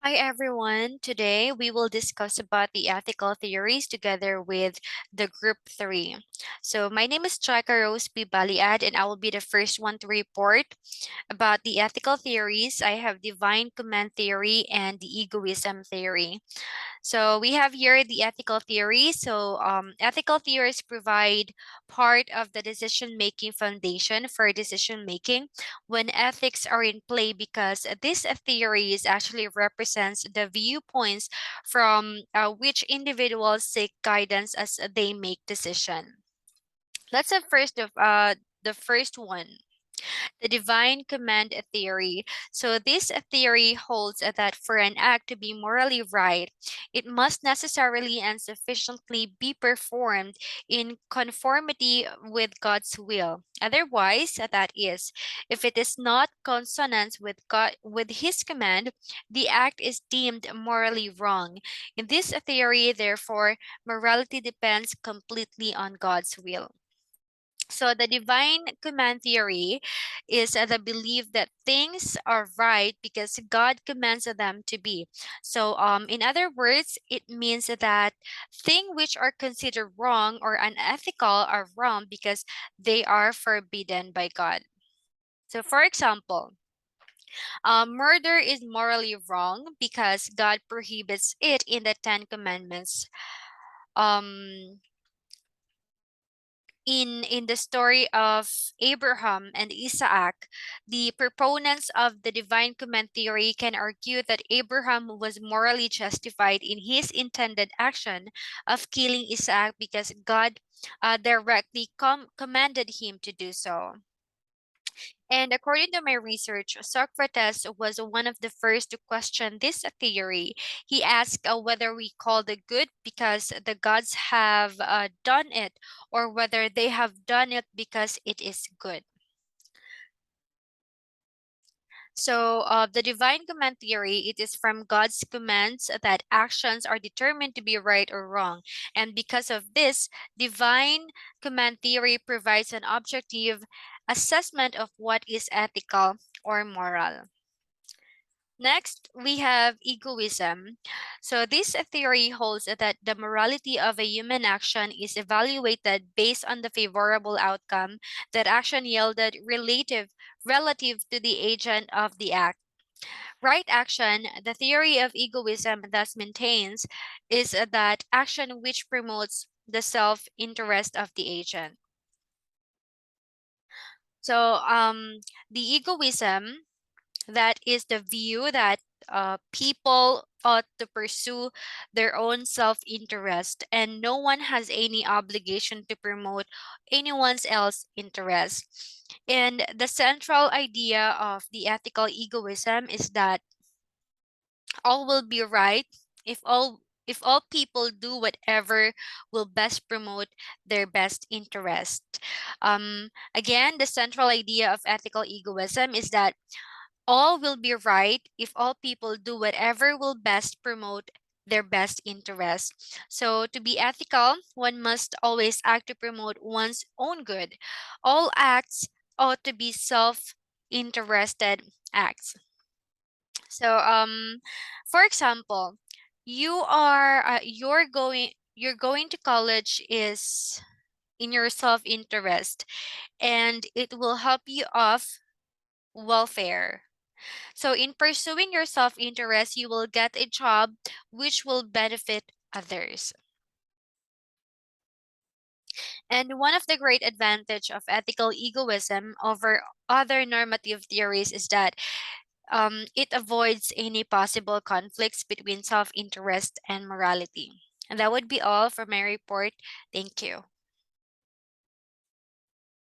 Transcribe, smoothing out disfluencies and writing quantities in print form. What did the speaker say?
Hi everyone. Today we will discuss about the ethical theories together with the group 3. So my name is Chaka Rose B. Baliad and I will be the first one to report about the ethical theories. I have divine command theory and the egoism theory. So we have here the ethical theory. Ethical theories provide part of the decision-making foundation for decision-making when ethics are in play because this theories actually represents the viewpoints from which individuals seek guidance as they make decision. Let's have the first one, the divine command theory. So this theory holds that for an act to be morally right, it must necessarily and sufficiently be performed in conformity with God's will. Otherwise, that is, if it is not consonant with his command, the act is deemed morally wrong. In this theory, therefore, morality depends completely on God's will. So the divine command theory is the belief that things are right because God commands them to be. In other words, it means that things which are considered wrong or unethical are wrong because they are forbidden by God. So, for example, murder is morally wrong because God prohibits it in the Ten Commandments. Um, in the story of Abraham and Isaac, the proponents of the divine command theory can argue that Abraham was morally justified in his intended action of killing Isaac because God directly commanded him to do so. And according to my research, Socrates was one of the first to question this theory. He asked whether we call the good because the gods have done it, or whether they have done it because it is good. The divine command theory, it is from God's commands that actions are determined to be right or wrong. And because of this, divine command theory provides an objective assessment of what is ethical or moral. Next, we have egoism. So this theory holds that the morality of a human action is evaluated based on the favorable outcome that action yielded relative to the agent of the act. Right action, the theory of egoism thus maintains, is that action which promotes the self-interest of the agent. So the egoism, that is the view that people ought to pursue their own self-interest and no one has any obligation to promote anyone's else interest. And the central idea of the ethical egoism is that all will be right if all people do whatever will best promote their best interest. Again, the central idea of ethical egoism is that all will be right if all people do whatever will best promote their best interest. So, to be ethical, one must always act to promote one's own good. All acts ought to be self interested acts. For example, you're going to college is in your self interest and it will help you off welfare. So, in pursuing your self interest, you will get a job which will benefit others. And one of the great advantage of ethical egoism over other normative theories is that it avoids any possible conflicts between self interest and morality. And that would be all for my report. Thank you.